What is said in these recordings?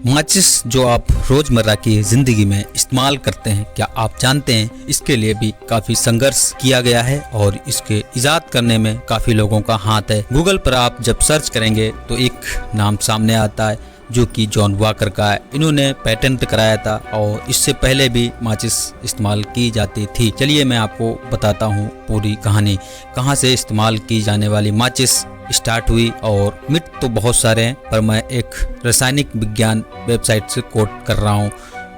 माचिस जो आप रोजमर्रा की जिंदगी में इस्तेमाल करते हैं, क्या आप जानते हैं इसके लिए भी काफी संघर्ष किया गया है और इसके इजाद करने में काफी लोगों का हाथ है। गूगल पर आप जब सर्च करेंगे तो एक नाम सामने आता है जो कि जॉन वॉकर का है। इन्होंने पेटेंट कराया था और इससे पहले भी माचिस इस्तेमाल की जाती थी। चलिए मैं आपको बताता हूँ पूरी कहानी, कहाँ से इस्तेमाल की जाने वाली माचिस स्टार्ट हुई। और मिथ तो बहुत सारे हैं पर मैं एक रासायनिक विज्ञान वेबसाइट से कोट कर रहा हूँ।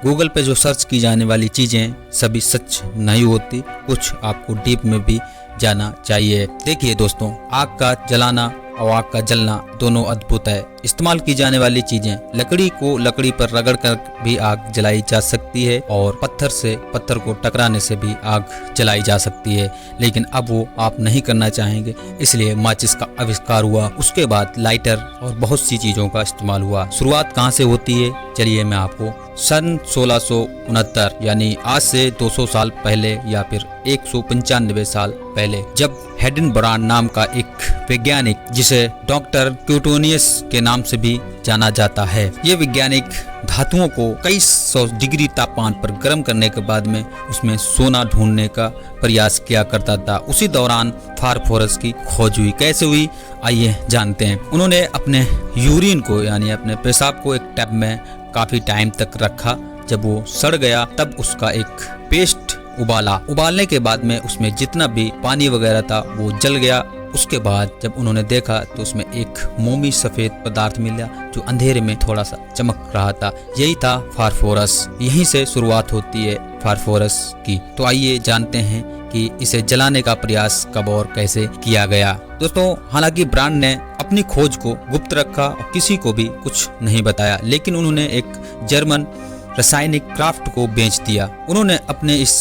गूगल पे जो सर्च की जाने वाली चीज़ें सभी सच नहीं होती, कुछ आपको डीप में भी जाना चाहिए। देखिए दोस्तों, आग का जलाना और आग का जलना दोनों अद्भुत है। इस्तेमाल की जाने वाली चीजें, लकड़ी को लकड़ी पर रगड़ कर भी आग जलाई जा सकती है और पत्थर से पत्थर को टकराने से भी आग जलाई जा सकती है, लेकिन अब वो आप नहीं करना चाहेंगे, इसलिए माचिस का आविष्कार हुआ। उसके बाद लाइटर और बहुत सी चीजों का इस्तेमाल हुआ। शुरुआत कहाँ से होती है, चलिए मैं आपको सन 1669 यानी आज से 200 साल पहले या फिर 195 साल पहले, जब हेडनबर्ग नाम का एक वैज्ञानिक, जिसे डॉक्टर क्यूटोनियस के नाम से भी जाना जाता है, ये वैज्ञानिक धातुओं को कई 100 डिग्री तापमान पर गर्म करने के बाद में उसमें सोना ढूंढने का प्रयास किया करता था। उसी दौरान फास्फोरस की खोज हुई। कैसे हुई आइए जानते हैं। उन्होंने अपने यूरिन को यानी अपने पेशाब को एक टब में काफी टाइम तक रखा। जब वो सड़ गया तब उसका एक पेस्ट उबालने के बाद में उसमें जितना भी पानी वगैरह था वो जल गया। उसके बाद जब उन्होंने देखा तो उसमें एक मोमी सफेद पदार्थ मिला जो अंधेरे में थोड़ा सा चमक रहा था। यही था फास्फोरस। यहीं से शुरुआत होती है फास्फोरस की। तो आइए जानते हैं कि इसे जलाने का प्रयास कब और कैसे किया गया। दोस्तों, हालांकि ब्रांड ने अपनी खोज को गुप्त रखा और किसी को भी कुछ नहीं बताया, लेकिन उन्होंने एक जर्मन रासायनिक क्राफ्ट को बेच दिया। उन्होंने अपने इस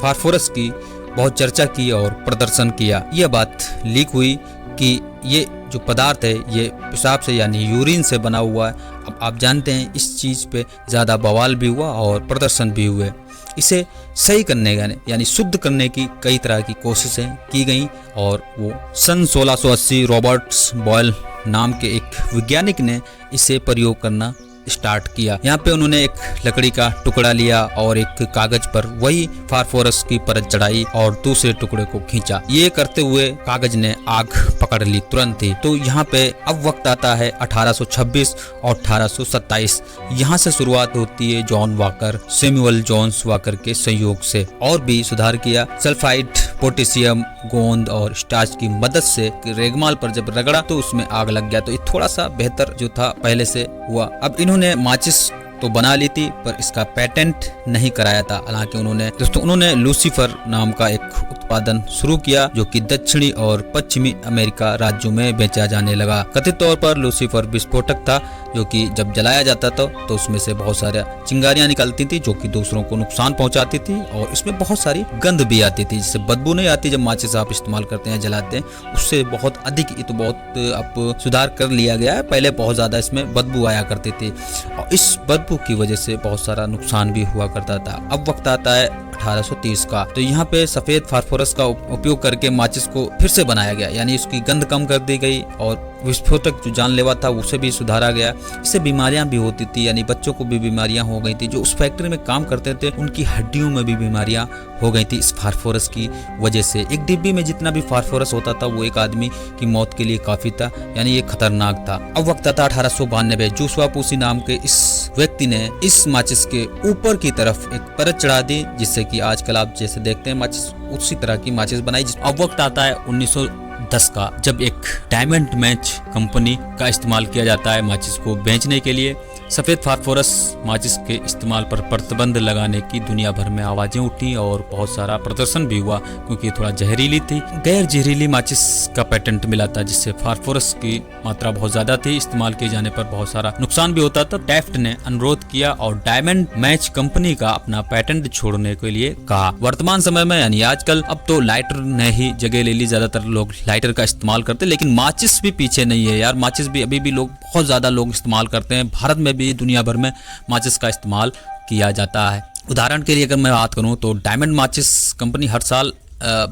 फास्फोरस की बहुत चर्चा की और प्रदर्शन किया। यह बात लीक हुई कि ये जो पदार्थ है ये पेशाब से यानी यूरिन से बना हुआ है। अब आप जानते हैं इस चीज़ पे ज़्यादा बवाल भी हुआ और प्रदर्शन भी हुए। इसे सही करने का यानी शुद्ध करने की कई तरह की कोशिशें की गई और वो सन 1680 रॉबर्ट्स बॉयल नाम के एक वैज्ञानिक ने इसे प्रयोग करना स्टार्ट किया। यहाँ पे उन्होंने एक लकड़ी का टुकड़ा लिया और एक कागज पर वही फास्फोरस की परत चढ़ाई और दूसरे टुकड़े को खींचा। ये करते हुए कागज ने आग पकड़ ली तुरंत ही। तो यहाँ पे अब वक्त आता है 1826 और 1827। यहाँ से शुरुआत होती है John Walker Samuel Jones Walker के सहयोग से। और भी सुधार किया। सल्फाइड, पोटेशियम, गोंद और स्टार्च की मदद से रेगमाल पर जब रगड़ा तो उसमें आग लग गया। तो ये थोड़ा सा बेहतर जो था पहले से हुआ। अब इन्होंने माचिस तो बना ली थी पर इसका पेटेंट नहीं कराया था। हालांकि उन्होंने लूसीफर नाम का एक उत्पादन शुरू किया जो कि दक्षिणी और पश्चिमी अमेरिका राज्यों में बेचा जाने लगा। कथित तौर पर लूसीफर विस्फोटक था जो कि जब जलाया जाता था तो उसमें से बहुत सारी चिंगारियां निकलती थी जो कि दूसरों को नुकसान पहुंचाती थी और इसमें बहुत सारी गंध भी आती थी, जिससे बदबू नहीं आती। जब माचिस आप इस्तेमाल करते हैं, जलाते हैं, उससे बहुत अधिक, ये तो बहुत अब सुधार कर लिया गया है। पहले बहुत ज्यादा इसमें बदबू आया करती थी और इस बदबू की वजह से बहुत सारा नुकसान भी हुआ करता था। अब वक्त आता है 1830 का। तो यहाँ पे सफेद फास्फोरस का उपयोग करके माचिस को फिर से बनाया गया, यानी उसकी गंध कम कर दी गई और विस्फोटक जो जानलेवा था उसे भी सुधारा गया। इससे बीमारियां भी होती थी, यानी बच्चों को भी बीमारियां हो गई थी। जो उस फैक्ट्री में काम करते थे उनकी हड्डियों में भी बीमारियां हो गई थी इस फास्फोरस की वजह से। एक डिब्बी में जितना भी फास्फोरस होता था वो एक आदमी की मौत के लिए काफी था, यानी ये खतरनाक था। अब वक्त आता 1892। जूसवा पूसी नाम के इस व्यक्ति ने इस माचिस के ऊपर की तरफ एक परत चढ़ा दी, जिससे कि आजकल आप जैसे देखते हैं माचिस, उसी तरह की माचिस बनाई। अब वक्त आता है 1910 का, जब एक डायमंड मैच कंपनी का इस्तेमाल किया जाता है माचिस को बेचने के लिए। सफेद फास्फोरस माचिस के इस्तेमाल पर प्रतिबंध लगाने की दुनिया भर में आवाजें उठी और बहुत सारा प्रदर्शन भी हुआ क्योंकि थोड़ा जहरीली थी। गैर जहरीली माचिस का पेटेंट मिला था जिससे फास्फोरस की मात्रा बहुत ज्यादा थी, इस्तेमाल किए जाने पर बहुत सारा नुकसान भी होता था। टैफ्ट ने अनुरोध किया और डायमंड मैच कंपनी का अपना पेटेंट छोड़ने के लिए कहा। वर्तमान समय में यानी आजकल अब तो लाइटर ने ही जगह ले ली, ज्यादातर लोग लाइटर का इस्तेमाल करते, लेकिन माचिस भी पीछे नहीं है यार। माचिस भी अभी भी लोग बहुत ज्यादा लोग इस्तेमाल करते हैं। भारत में भी, दुनिया भर में माचिस का इस्तेमाल किया जाता है। उदाहरण के लिए अगर मैं बात करूं तो डायमंड माचिस कंपनी हर साल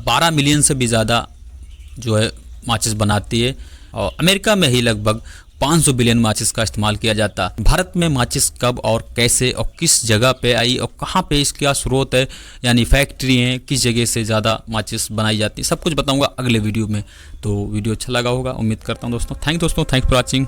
12 मिलियन से भी ज़्यादा जो है माचिस बनाती है और अमेरिका में ही लगभग 500 बिलियन माचिस का इस्तेमाल किया जाता। भारत में माचिस कब और कैसे और किस जगह पे आई और कहाँ पे इसका स्रोत है, यानी फैक्ट्री है, किस जगह से ज़्यादा माचिस बनाई जाती है, सब कुछ बताऊंगा अगले वीडियो में। तो वीडियो अच्छा लगा होगा, उम्मीद करता हूँ दोस्तों। Thanks for watching.